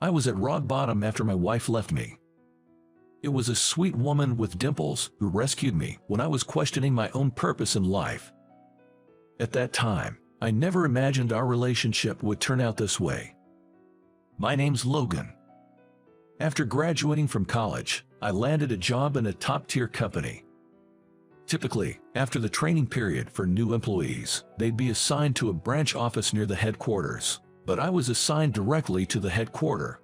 I was at rock bottom after my wife left me. It was a sweet woman with dimples who rescued me when I was questioning my own purpose in life. At that time, I never imagined our relationship would turn out this way. My name's Logan. After graduating from college, I landed a job in a top-tier company. Typically, after the training period for new employees, they'd be assigned to a branch office near the headquarters, but I was assigned directly to the headquarters.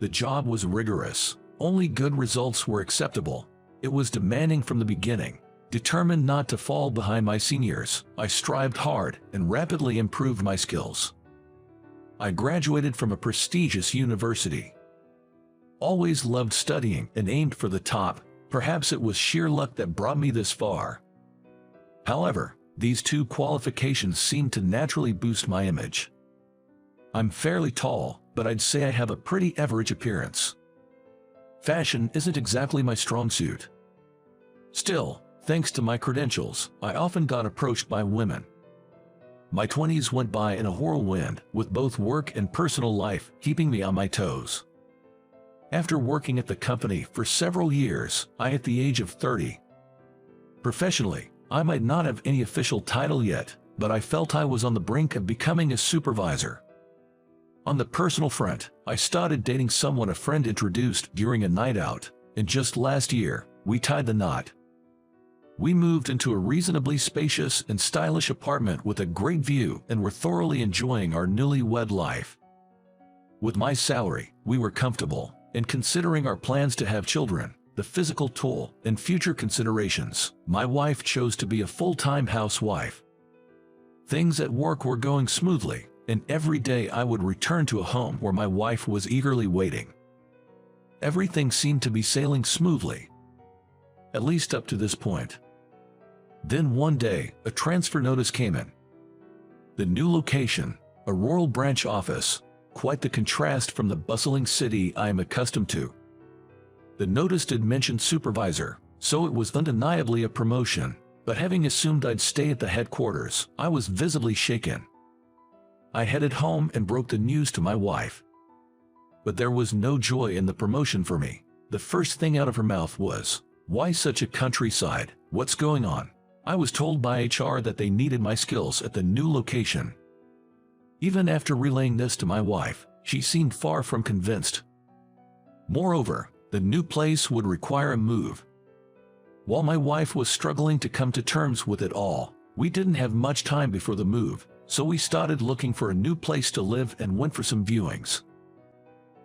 The job was rigorous. Only good results were acceptable. It was demanding from the beginning. Determined not to fall behind my seniors, I strived hard and rapidly improved my skills. I graduated from a prestigious university. Always loved studying and aimed for the top. Perhaps it was sheer luck that brought me this far. However, these two qualifications seemed to naturally boost my image. I'm fairly tall, but I'd say I have a pretty average appearance. Fashion isn't exactly my strong suit. Still, thanks to my credentials, I often got approached by women. My 20s went by in a whirlwind, with both work and personal life keeping me on my toes. After working at the company for several years, I at the age of 30. Professionally, I might not have any official title yet, but I felt I was on the brink of becoming a supervisor. On the personal front, I started dating someone a friend introduced during a night out, and just last year, we tied the knot. We moved into a reasonably spacious and stylish apartment with a great view and were thoroughly enjoying our newlywed life. With my salary, we were comfortable, and considering our plans to have children, the physical toll, and future considerations, my wife chose to be a full-time housewife. Things at work were going smoothly, and every day I would return to a home where my wife was eagerly waiting. Everything seemed to be sailing smoothly, at least up to this point. Then one day, a transfer notice came in. The new location, a rural branch office, quite the contrast from the bustling city I am accustomed to. The notice did mention supervisor, so it was undeniably a promotion, but having assumed I'd stay at the headquarters, I was visibly shaken. I headed home and broke the news to my wife. But there was no joy in the promotion for me. The first thing out of her mouth was, "Why such a countryside? What's going on?" I was told by HR that they needed my skills at the new location. Even after relaying this to my wife, she seemed far from convinced. Moreover, the new place would require a move. While my wife was struggling to come to terms with it all, we didn't have much time before the move, so we started looking for a new place to live and went for some viewings.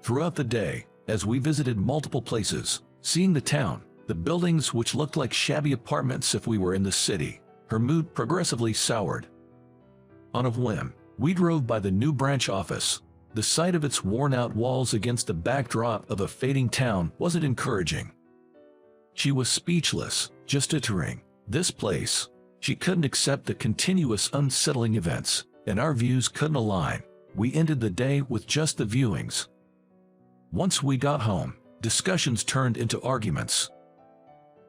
Throughout the day, as we visited multiple places, seeing the town, the buildings which looked like shabby apartments if we were in the city, her mood progressively soured. On a whim, we drove by the new branch office. The sight of its worn-out walls against the backdrop of a fading town wasn't encouraging. She was speechless, just entering this place. She couldn't accept the continuous unsettling events, and our views couldn't align. We ended the day with just the viewings. Once we got home, discussions turned into arguments.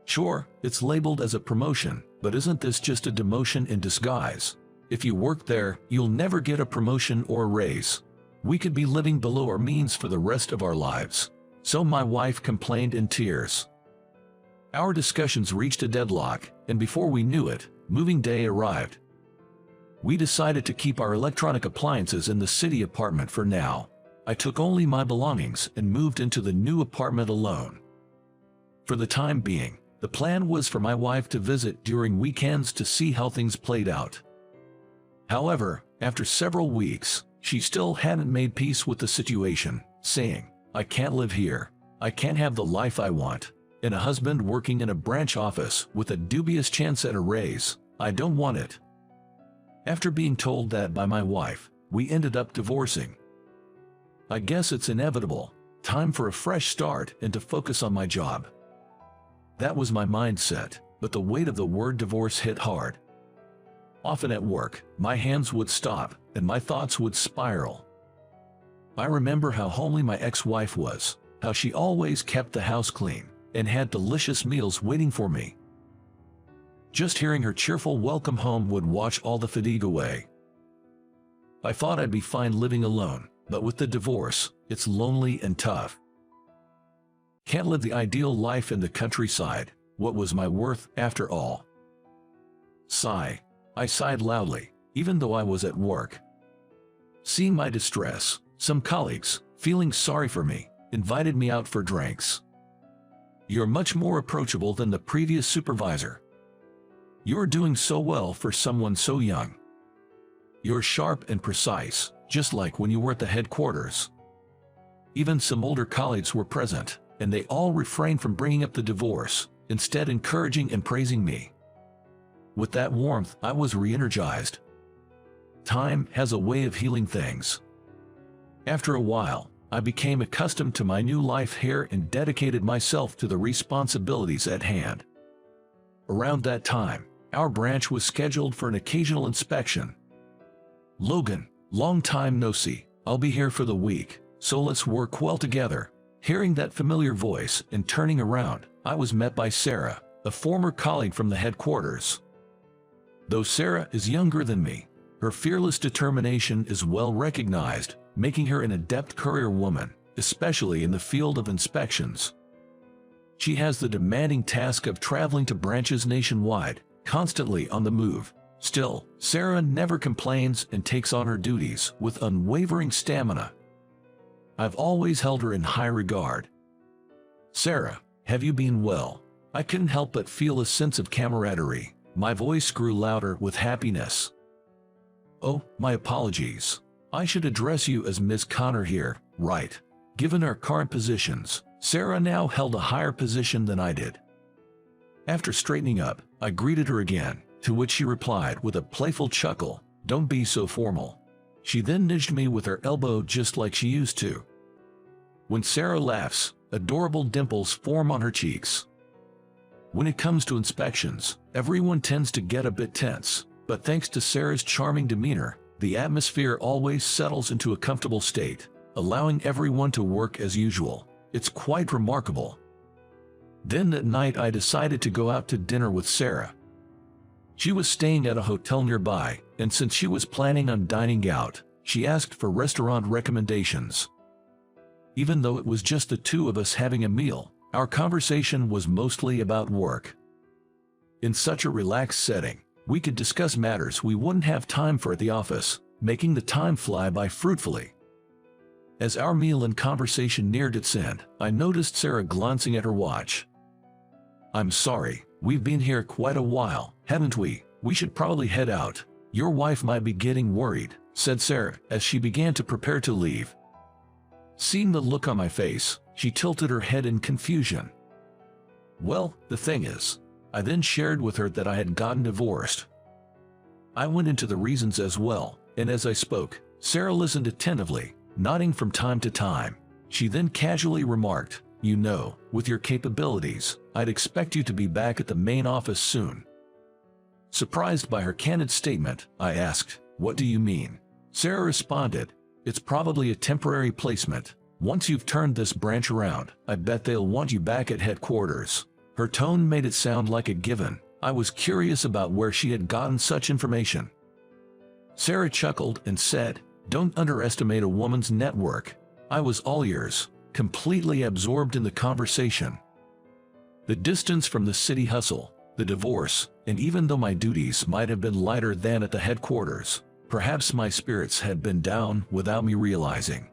Sure, it's labeled as a promotion, but isn't this just a demotion in disguise? If you work there, you'll never get a promotion or a raise. We could be living below our means for the rest of our lives. So my wife complained in tears. Our discussions reached a deadlock, and before we knew it, moving day arrived. We decided to keep our electronic appliances in the city apartment for now. I took only my belongings and moved into the new apartment alone. For the time being, the plan was for my wife to visit during weekends to see how things played out. However, after several weeks, she still hadn't made peace with the situation, saying, "I can't live here. I can't have the life I want. And a husband working in a branch office with a dubious chance at a raise. I don't want it." After being told that by my wife, we ended up divorcing. I guess it's inevitable. Time for a fresh start and to focus on my job. That was my mindset, but the weight of the word divorce hit hard. Often at work, my hands would stop and my thoughts would spiral. I remember how homely my ex-wife was, how she always kept the house clean and had delicious meals waiting for me. Just hearing her cheerful welcome home would wash all the fatigue away. I thought I'd be fine living alone, But with the divorce, it's lonely and tough. Can't live the ideal life in the countryside. What was my worth after all? Sigh. I sighed loudly, even though I was at work. Seeing my distress, some colleagues, feeling sorry for me, invited me out for drinks. You're much more approachable than the previous supervisor. You're doing so well for someone so young. You're sharp and precise, just like when you were at the headquarters. Even some older colleagues were present, and they all refrained from bringing up the divorce, instead encouraging and praising me. With that warmth, I was re-energized. Time has a way of healing things. After a while, I became accustomed to my new life here and dedicated myself to the responsibilities at hand. Around that time, our branch was scheduled for an occasional inspection. Logan, long time no see, I'll be here for the week, so let's work well together. Hearing that familiar voice and turning around, I was met by Sarah, a former colleague from the headquarters. Though Sarah is younger than me, her fearless determination is well recognized, making her an adept career woman, especially in the field of inspections. She has the demanding task of traveling to branches nationwide, constantly on the move. Still, Sarah never complains and takes on her duties with unwavering stamina. I've always held her in high regard. Sarah, have you been well? I couldn't help but feel a sense of camaraderie. My voice grew louder with happiness. Oh, my apologies. I should address you as Ms. Connor here, right? Given our current positions, Sarah now held a higher position than I did. After straightening up, I greeted her again, to which she replied with a playful chuckle, "Don't be so formal." She then nudged me with her elbow just like she used to. When Sarah laughs, adorable dimples form on her cheeks. When it comes to inspections, everyone tends to get a bit tense, but thanks to Sarah's charming demeanor, the atmosphere always settles into a comfortable state, allowing everyone to work as usual. It's quite remarkable. Then that night I decided to go out to dinner with Sarah. She was staying at a hotel nearby, and since she was planning on dining out, she asked for restaurant recommendations. Even though it was just the two of us having a meal, our conversation was mostly about work. In such a relaxed setting, we could discuss matters we wouldn't have time for at the office, making the time fly by fruitfully. As our meal and conversation neared its end, I noticed Sarah glancing at her watch. "I'm sorry, we've been here quite a while, haven't we? We should probably head out. Your wife might be getting worried," said Sarah as she began to prepare to leave. Seeing the look on my face, she tilted her head in confusion. "Well, the thing is," I then shared with her that I had gotten divorced. I went into the reasons as well, and as I spoke, Sarah listened attentively, nodding from time to time. She then casually remarked, "You know, with your capabilities, I'd expect you to be back at the main office soon." Surprised by her candid statement, I asked, "What do you mean?" Sarah responded, "It's probably a temporary placement. Once you've turned this branch around, I bet they'll want you back at headquarters." Her tone made it sound like a given. I was curious about where she had gotten such information. Sarah chuckled and said, "Don't underestimate a woman's network." I was all ears, completely absorbed in the conversation. The distance from the city hustle, the divorce, and even though my duties might have been lighter than at the headquarters, perhaps my spirits had been down without me realizing.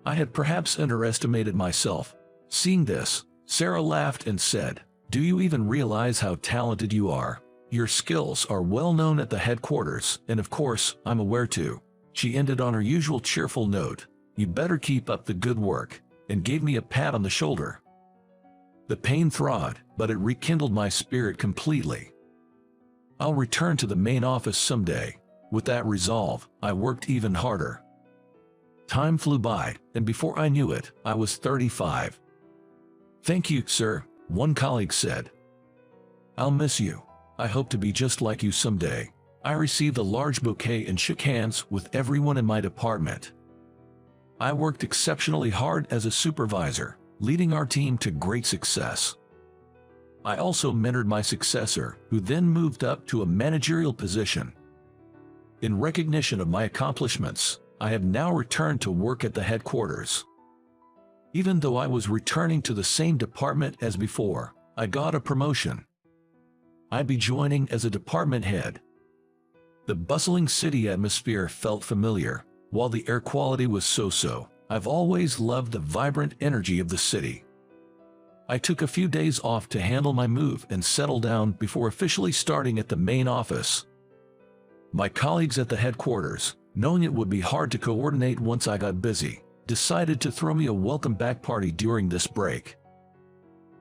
I had perhaps underestimated myself. Seeing this, Sarah laughed and said, "Do you even realize how talented you are? Your skills are well known at the headquarters, and of course, I'm aware too." She ended on her usual cheerful note, "You better keep up the good work," and gave me a pat on the shoulder. The pain thawed, but it rekindled my spirit completely. I'll return to the main office someday. With that resolve, I worked even harder. Time flew by, and before I knew it, I was 35. "Thank you, sir," one colleague said. "I'll miss you. I hope to be just like you someday." I received a large bouquet and shook hands with everyone in my department. I worked exceptionally hard as a supervisor, leading our team to great success. I also mentored my successor, who then moved up to a managerial position. In recognition of my accomplishments, I have now returned to work at the headquarters. Even though I was returning to the same department as before, I got a promotion. I'd be joining as a department head. The bustling city atmosphere felt familiar, while the air quality was so-so. I've always loved the vibrant energy of the city. I took a few days off to handle my move and settle down before officially starting at the main office. My colleagues at the headquarters, knowing it would be hard to coordinate once I got busy, decided to throw me a welcome back party during this break.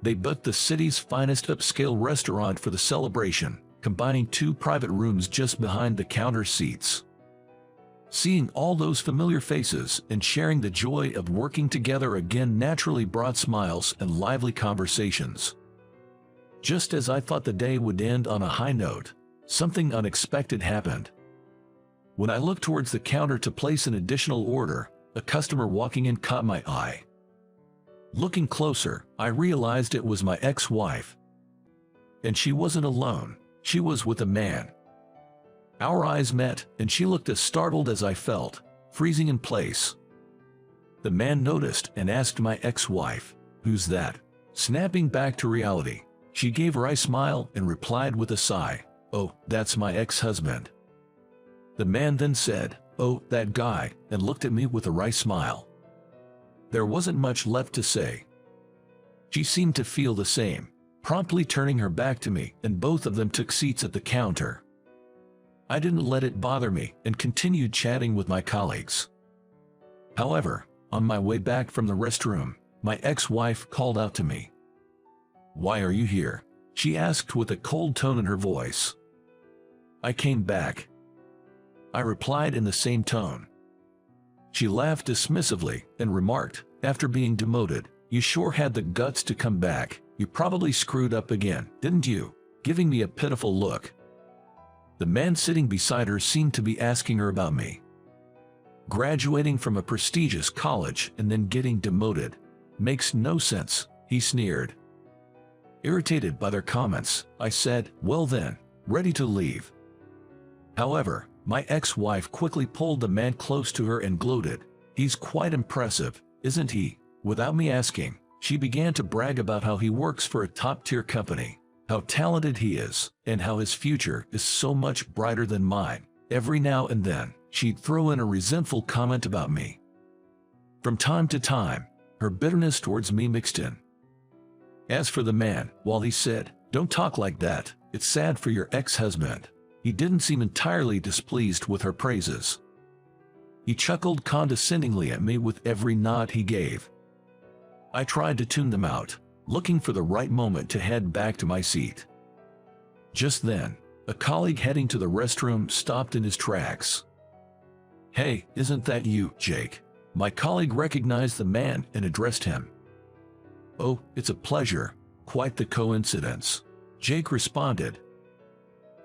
They booked the city's finest upscale restaurant for the celebration, combining 2 private rooms just behind the counter seats. Seeing all those familiar faces and sharing the joy of working together again naturally brought smiles and lively conversations. Just as I thought the day would end on a high note, something unexpected happened. When I looked towards the counter to place an additional order, a customer walking in caught my eye. Looking closer, I realized it was my ex-wife. And she wasn't alone, she was with a man. Our eyes met, and she looked as startled as I felt, freezing in place. The man noticed and asked my ex-wife, "Who's that?" Snapping back to reality, she gave a wry smile and replied with a sigh, "Oh, that's my ex-husband." The man then said, "Oh, that guy," and looked at me with a wry smile. There wasn't much left to say. She seemed to feel the same, promptly turning her back to me, and both of them took seats at the counter. I didn't let it bother me and continued chatting with my colleagues. However, on my way back from the restroom, my ex-wife called out to me. "Why are you here?" she asked with a cold tone in her voice. "I came back," I replied in the same tone. She laughed dismissively and remarked, after being demoted, "You sure had the guts to come back. You probably screwed up again, didn't you?" Giving me a pitiful look. The man sitting beside her seemed to be asking her about me. Graduating from a prestigious college and then getting demoted. Makes no sense, he sneered. Irritated by their comments, I said, "Well then, ready to leave." However, my ex-wife quickly pulled the man close to her and gloated, "He's quite impressive, isn't he?" Without me asking, she began to brag about how he works for a top-tier company, how talented he is, and how his future is so much brighter than mine. Every now and then, she'd throw in a resentful comment about me. From time to time, her bitterness towards me mixed in. As for the man, while he said, "Don't talk like that, it's sad for your ex-husband," he didn't seem entirely displeased with her praises. He chuckled condescendingly at me with every nod he gave. I tried to tune them out, looking for the right moment to head back to my seat. Just then, a colleague heading to the restroom stopped in his tracks. "Hey, isn't that you, Jake?" My colleague recognized the man and addressed him. "Oh, it's a pleasure, quite the coincidence," Jake responded.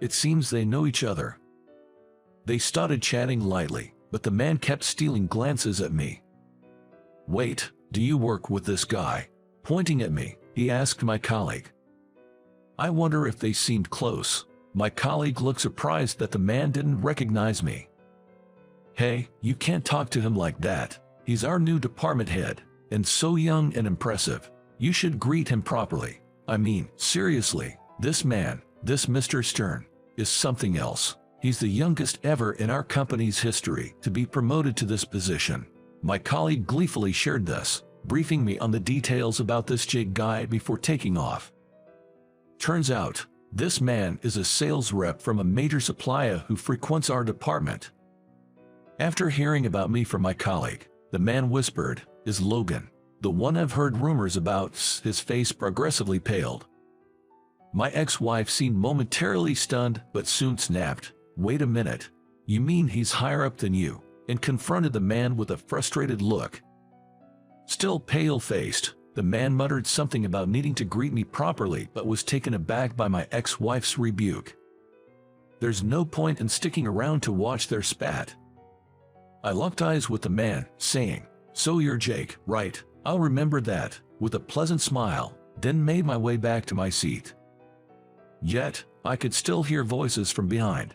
It seems they know each other. They started chatting lightly, but the man kept stealing glances at me. "Wait, do you work with this guy?" Pointing at me, he asked my colleague. I wonder if they seemed close. My colleague looked surprised that the man didn't recognize me. "Hey, you can't talk to him like that. He's our new department head, and so young and impressive. You should greet him properly. I mean, seriously, this man, this Mr. Stern, is something else. He's the youngest ever in our company's history to be promoted to this position." My colleague gleefully shared this, briefing me on the details about this Jake guy before taking off. Turns out, this man is a sales rep from a major supplier who frequents our department. After hearing about me from my colleague, the man whispered, "Is Logan the one I've heard rumors about?" His face progressively paled. My ex-wife seemed momentarily stunned but soon snapped, "Wait a minute, you mean he's higher up than you?" and confronted the man with a frustrated look. Still pale-faced, the man muttered something about needing to greet me properly but was taken aback by my ex-wife's rebuke. There's no point in sticking around to watch their spat. I locked eyes with the man, saying, "So you're Jake, right? I'll remember that," with a pleasant smile, then made my way back to my seat. Yet, I could still hear voices from behind.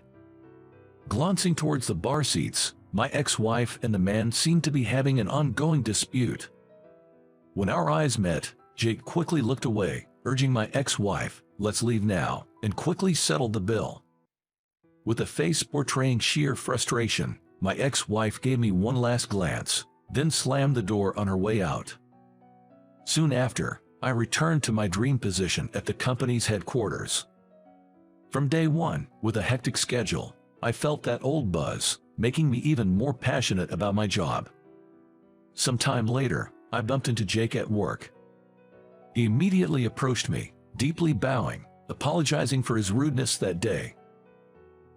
Glancing towards the bar seats, my ex-wife and the man seemed to be having an ongoing dispute. When our eyes met, Jake quickly looked away, urging my ex-wife, "Let's leave now," and quickly settled the bill. With a face portraying sheer frustration, my ex-wife gave me one last glance, then slammed the door on her way out. Soon after, I returned to my dream position at the company's headquarters. From day one, with a hectic schedule, I felt that old buzz, making me even more passionate about my job. Some time later, I bumped into Jake at work. He immediately approached me, deeply bowing, apologizing for his rudeness that day.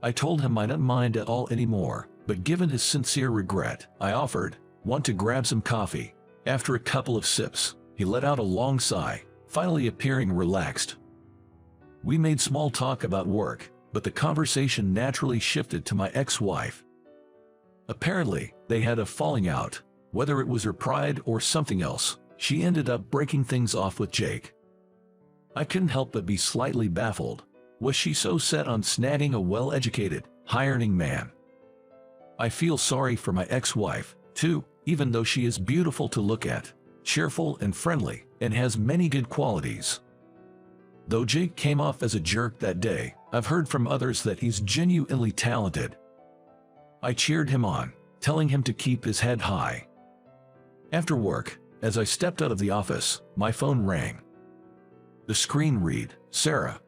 I told him I didn't mind at all anymore, but given his sincere regret, I offered, "Want to grab some coffee?" After a couple of sips, he let out a long sigh, finally appearing relaxed. We made small talk about work, but the conversation naturally shifted to my ex-wife. Apparently, they had a falling out. Whether it was her pride or something else, she ended up breaking things off with Jake. I couldn't help but be slightly baffled. Was she so set on snagging a well-educated, high-earning man? I feel sorry for my ex-wife, too, even though she is beautiful to look at, cheerful and friendly, and has many good qualities. Though Jake came off as a jerk that day, I've heard from others that he's genuinely talented. I cheered him on, telling him to keep his head high. After work, as I stepped out of the office, my phone rang. The screen read, "Sarah."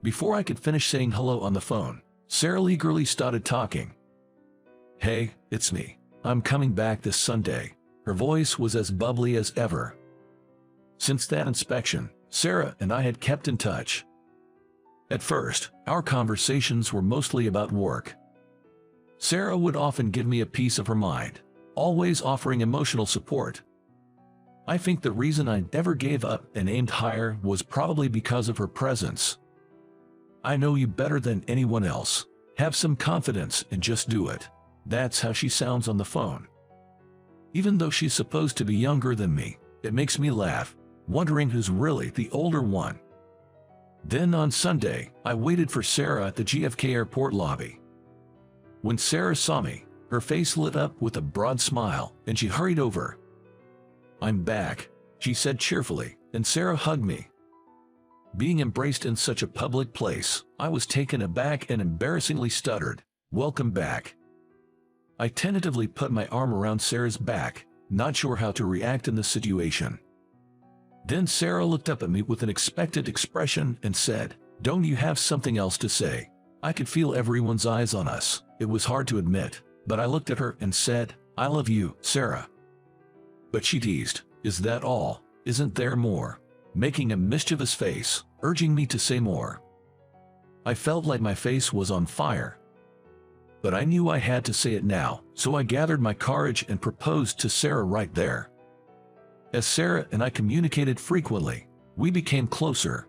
Before I could finish saying hello on the phone, Sarah eagerly started talking. "Hey, it's me. I'm coming back this Sunday." Her voice was as bubbly as ever. Since that inspection, Sarah and I had kept in touch. At first, our conversations were mostly about work. Sarah would often give me a piece of her mind, always offering emotional support. I think the reason I never gave up and aimed higher was probably because of her presence. "I know you better than anyone else. Have some confidence and just do it." That's how she sounds on the phone. Even though she's supposed to be younger than me, it makes me laugh, wondering who's really the older one. Then on Sunday, I waited for Sarah at the JFK airport lobby. When Sarah saw me, her face lit up with a broad smile, and she hurried over. "I'm back," she said cheerfully, and Sarah hugged me. Being embraced in such a public place, I was taken aback and embarrassingly stuttered, "Welcome back." I tentatively put my arm around Sarah's back, not sure how to react in the situation. Then Sarah looked up at me with an expectant expression and said, "Don't you have something else to say?" I could feel everyone's eyes on us. It was hard to admit, but I looked at her and said, "I love you, Sarah." But she teased, "Is that all? Isn't there more?" making a mischievous face, urging me to say more. I felt like my face was on fire. But I knew I had to say it now, so I gathered my courage and proposed to Sarah right there. As Sarah and I communicated frequently, we became closer.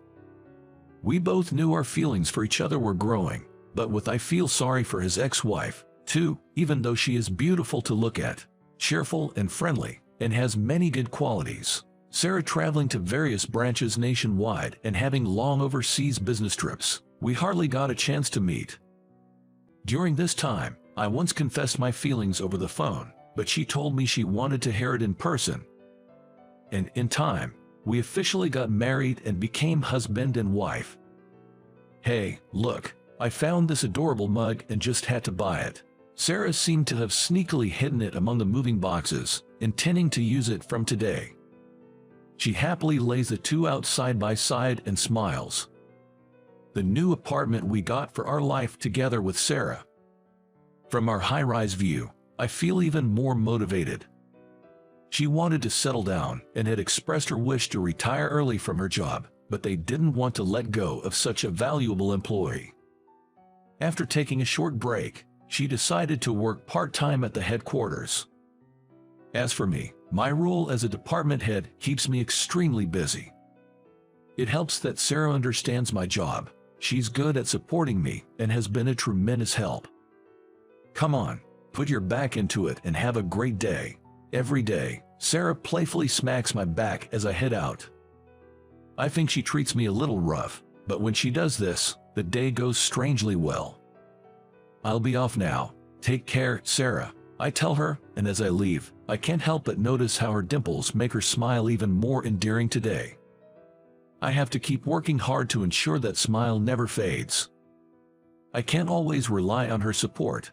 We both knew our feelings for each other were growing, but with I feel sorry for his ex-wife, too, even though she is beautiful to look at, cheerful and friendly, and has many good qualities. Sarah traveling to various branches nationwide and having long overseas business trips, we hardly got a chance to meet. During this time, I once confessed my feelings over the phone, but she told me she wanted to hear it in person. And in time, we officially got married and became husband and wife. "Hey, look, I found this adorable mug and just had to buy it." Sarah seemed to have sneakily hidden it among the moving boxes, intending to use it from today. She happily lays the two out side by side and smiles. The new apartment we got for our life together with Sarah. From our high-rise view, I feel even more motivated. She wanted to settle down and had expressed her wish to retire early from her job, but they didn't want to let go of such a valuable employee. After taking a short break, she decided to work part-time at the headquarters. As for me, my role as a department head keeps me extremely busy. It helps that Sarah understands my job. She's good at supporting me and has been a tremendous help. "Come on, put your back into it and have a great day." Every day, Sarah playfully smacks my back as I head out. I think she treats me a little rough, but when she does this, the day goes strangely well. I'll be off now. "Take care, Sarah," I tell her, and as I leave, I can't help but notice how her dimples make her smile even more endearing today. I have to keep working hard to ensure that smile never fades. I can't always rely on her support.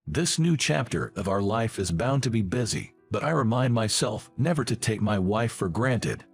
This new chapter of our life is bound to be busy, but I remind myself never to take my wife for granted.